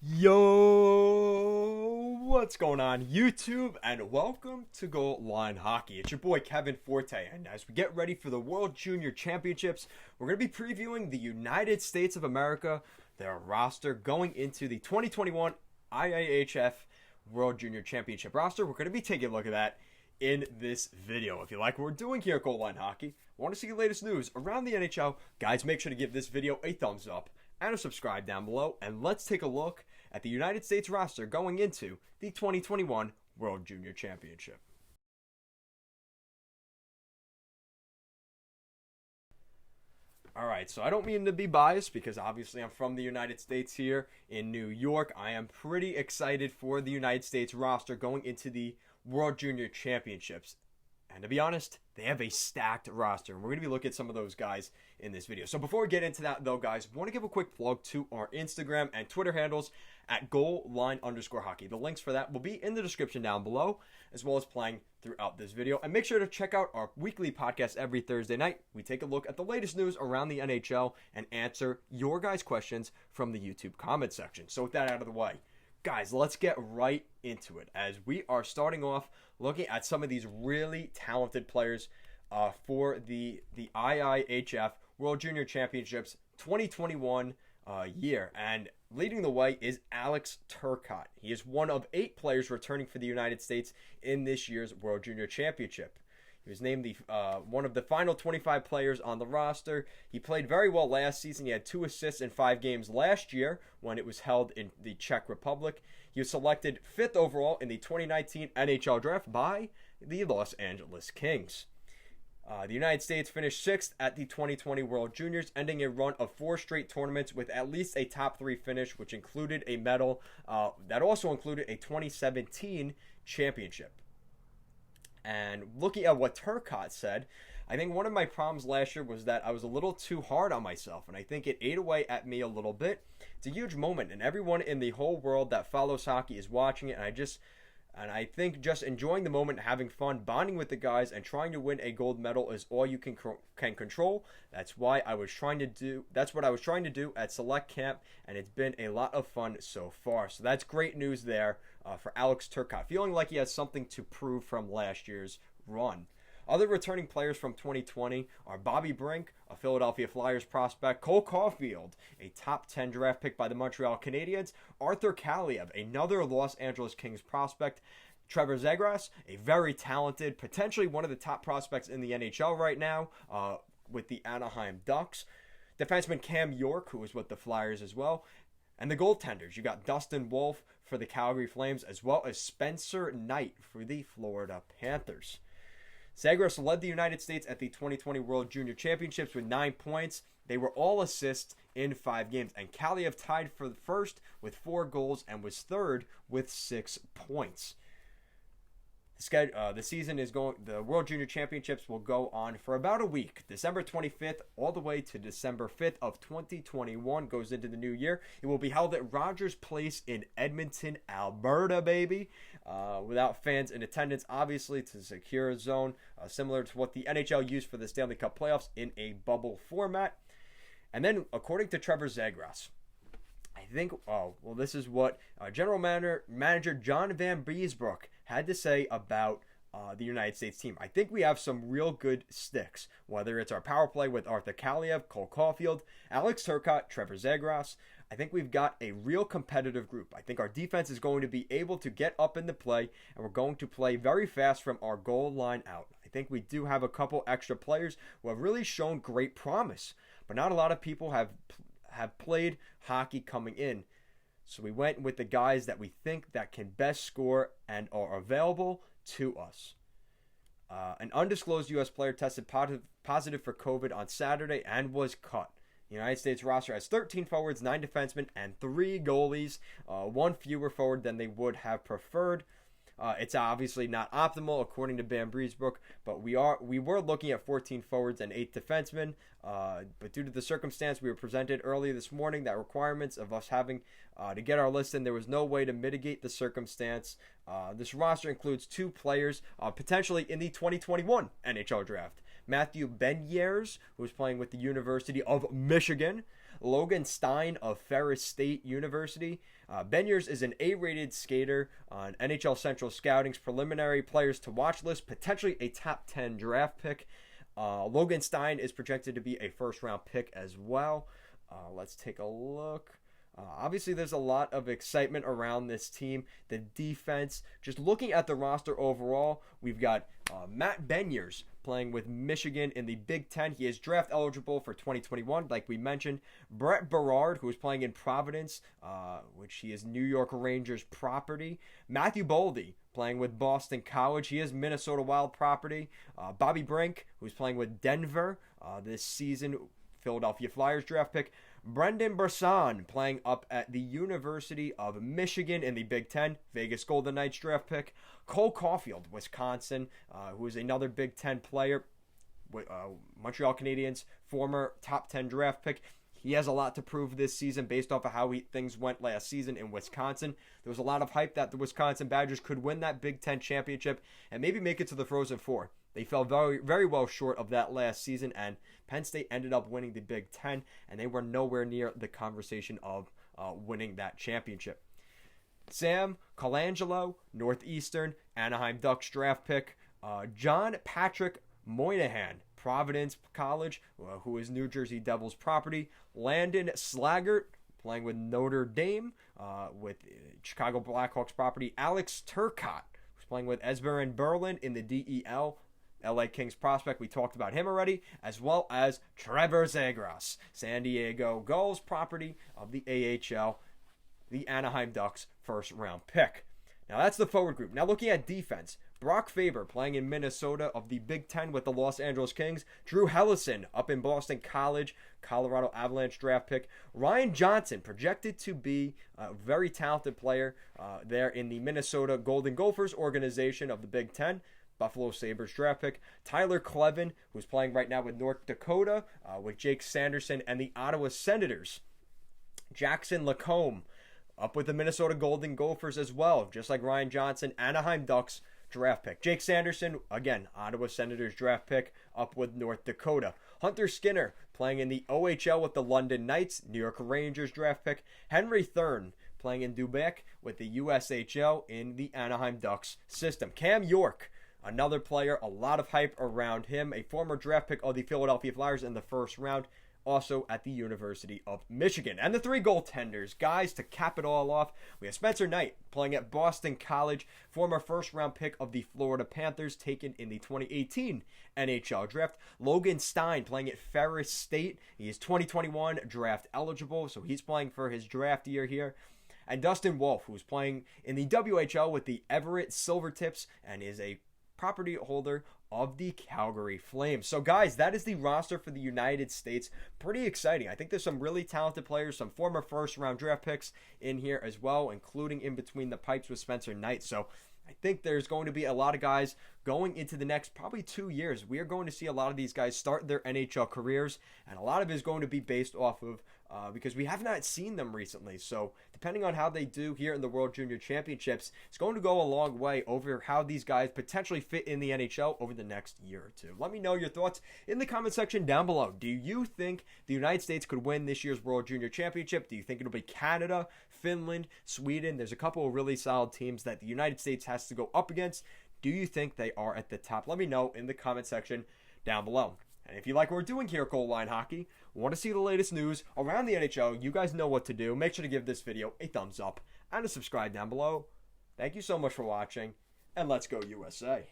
Yo, what's going on YouTube, and welcome to Goal Line Hockey. It's your boy Kevin Forte, and as we get ready for the World Junior Championships, we're going to be previewing the United States of America, their roster going into the 2021 IIHF World Junior Championship roster. We're going to be taking a look at that in this video. If you like what we're doing here at Goal Line Hockey, want to see the latest news around the NHL, guys, make sure to give this video a thumbs up and a subscribe down below, and let's take a look at the United States roster going into the 2021 World Junior Championship. Alright, so I don't mean to be biased because obviously I'm from the United States here in New York. I am pretty excited for the United States roster going into the World Junior Championships. And to be honest, they have a stacked roster, and we're going to be looking at some of those guys in this video. So before we get into that, though, guys, I want to give a quick plug to our Instagram and Twitter handles at goalline_hockey. The links for that will be in the description down below, as well as playing throughout this video. And make sure to check out our weekly podcast every Thursday night. We take a look at the latest news around the NHL and answer your guys' questions from the YouTube comment section. So with that out of the way, guys, let's get right into it as we are starting off looking at some of these really talented players for the IIHF World Junior Championships 2021 year. And leading the way is Alex Turcotte. He is one of 8 players returning for the United States in this year's World Junior Championship. He was named the one of the final 25 players on the roster. He played very well last season. He had 2 assists in 5 games last year when it was held in the Czech Republic. He was selected 5th overall in the 2019 NHL draft by the Los Angeles Kings. The United States finished 6th at the 2020 World Juniors, ending a run of 4 straight tournaments with at least a top 3 finish, which included a medal that also included a 2017 championship. And looking at what Turcotte said, I think one of my problems last year was that I was a little too hard on myself, and I think it ate away at me a little bit. It's a huge moment, and everyone in the whole world that follows hockey is watching it, and I think just enjoying the moment, having fun, bonding with the guys, and trying to win a gold medal is all you can control. That's what I was trying to do at Select Camp, and it's been a lot of fun so far. So that's great news there for Alex Turcotte, feeling like he has something to prove from last year's run. Other returning players from 2020 are Bobby Brink, a Philadelphia Flyers prospect, Cole Caulfield, a top 10 draft pick by the Montreal Canadiens, Arthur Kaliev, another Los Angeles Kings prospect, Trevor Zegras, a very talented, potentially one of the top prospects in the NHL right now with the Anaheim Ducks, defenseman Cam York, who is with the Flyers as well, and the goaltenders. You got Dustin Wolf for the Calgary Flames, as well as Spencer Knight for the Florida Panthers. Zegras led the United States at the 2020 World Junior Championships with 9 points. They were all assists in 5 games. And Kaliev tied for the first with 4 goals and was third with 6 points. The season is going. The World Junior Championships will go on for about a week. December 25th all the way to December 5th of 2021 goes into the new year. It will be held at Rogers Place in Edmonton, Alberta, baby. Without fans in attendance, obviously, to secure a zone similar to what the NHL used for the Stanley Cup playoffs in a bubble format. And then, according to Trevor Zegras, I think, this is what General Manager John Van Beesbroek had to say about the United States team. I think we have some real good sticks, whether it's our power play with Arthur Kaliev, Cole Caulfield, Alex Turcotte, Trevor Zegras. I think we've got a real competitive group. I think our defense is going to be able to get up in the play, and we're going to play very fast from our goal line out. I think we do have a couple extra players who have really shown great promise, but not a lot of people have played hockey coming in. So we went with the guys that we think that can best score and are available to us. An undisclosed U.S. player tested positive for COVID on Saturday and was cut. The United States roster has 13 forwards, 9 defensemen, and 3 goalies, 1 fewer forward than they would have preferred. It's obviously not optimal according to Van Beesbroek, but we were looking at 14 forwards and 8 defensemen. But due to the circumstance we were presented earlier this morning, that requirements of us having to get our list in, there was no way to mitigate the circumstance. This roster includes 2 players potentially in the 2021 NHL draft. Matthew Beniers, who is playing with the University of Michigan. Logan Stein of Ferris State University. Benyers is an A-rated skater on NHL Central Scouting's preliminary players to watch list, potentially a top 10 draft pick. Logan Stein is projected to be a first-round pick as well. Let's take a look. Obviously, there's a lot of excitement around this team. The defense, just looking at the roster overall, we've got Matt Benyers playing with Michigan in the Big Ten. He is draft eligible for 2021, like we mentioned. Brett Berard, who is playing in Providence, which he is New York Rangers property. Matthew Boldy, playing with Boston College. He is Minnesota Wild property. Bobby Brink, who's playing with Denver this season, Philadelphia Flyers draft pick. Brendan Brisson playing up at the University of Michigan in the Big Ten, Vegas Golden Knights draft pick. Cole Caulfield, Wisconsin, who is another Big Ten player. Montreal Canadiens, former top 10 draft pick. He has a lot to prove this season based off of how things went last season in Wisconsin. There was a lot of hype that the Wisconsin Badgers could win that Big Ten championship and maybe make it to the Frozen Four. They fell very, very well short of that last season, and Penn State ended up winning the Big Ten, and they were nowhere near the conversation of winning that championship. Sam Colangelo, Northeastern, Anaheim Ducks draft pick. John Patrick Moynihan, Providence College, who is New Jersey Devils property. Landon Slaggert, playing with Notre Dame, with Chicago Blackhawks property. Alex Turcotte, who's playing with Esbjerg Berlin in the DEL. LA Kings prospect, we talked about him already, as well as Trevor Zegras, San Diego Gulls property of the AHL, the Anaheim Ducks first round pick. Now that's the forward group. Now looking at defense, Brock Faber playing in Minnesota of the Big Ten with the Los Angeles Kings. Drew Hellison up in Boston College, Colorado Avalanche draft pick. Ryan Johnson projected to be a very talented player there in the Minnesota Golden Gophers organization of the Big Ten. Buffalo Sabres draft pick. Tyler Clevin, who's playing right now with North Dakota, with Jake Sanderson and the Ottawa Senators. Jackson Lacombe, up with the Minnesota Golden Gophers as well, just like Ryan Johnson. Anaheim Ducks draft pick. Jake Sanderson, again, Ottawa Senators draft pick, up with North Dakota. Hunter Skinner, playing in the OHL with the London Knights, New York Rangers draft pick. Henry Thurn, playing in Quebec with the USHL in the Anaheim Ducks system. Cam York, another player, a lot of hype around him, a former draft pick of the Philadelphia Flyers in the first round, also at the University of Michigan. And the three goaltenders, guys, to cap it all off, we have Spencer Knight playing at Boston College, former first-round pick of the Florida Panthers, taken in the 2018 NHL draft. Logan Stein playing at Ferris State. He is 2021 draft eligible, so he's playing for his draft year here. And Dustin Wolf, who's playing in the WHL with the Everett Silvertips and is a property holder of the Calgary Flames. So guys, that is the roster for the United States. Pretty exciting. I think there's some really talented players, some former first round draft picks in here as well, including in between the pipes with Spencer Knight. So I think there's going to be a lot of guys going into the next probably 2 years. We are going to see a lot of these guys start their NHL careers, and a lot of it is going to be based off of because we have not seen them recently. So depending on how they do here in the World Junior Championships, it's going to go a long way over how these guys potentially fit in the NHL over the next year or two. Let me know your thoughts in the comment section down below. Do you think the United States could win this year's World Junior Championship? Do you think it'll be Canada, Finland, Sweden? There's a couple of really solid teams that the United States has to go up against. Do you think they are at the top? Let me know in the comment section down below. And if you like what we're doing here at Goal Line Hockey, want to see the latest news around the NHL, you guys know what to do. Make sure to give this video a thumbs up and a subscribe down below. Thank you so much for watching, and let's go USA.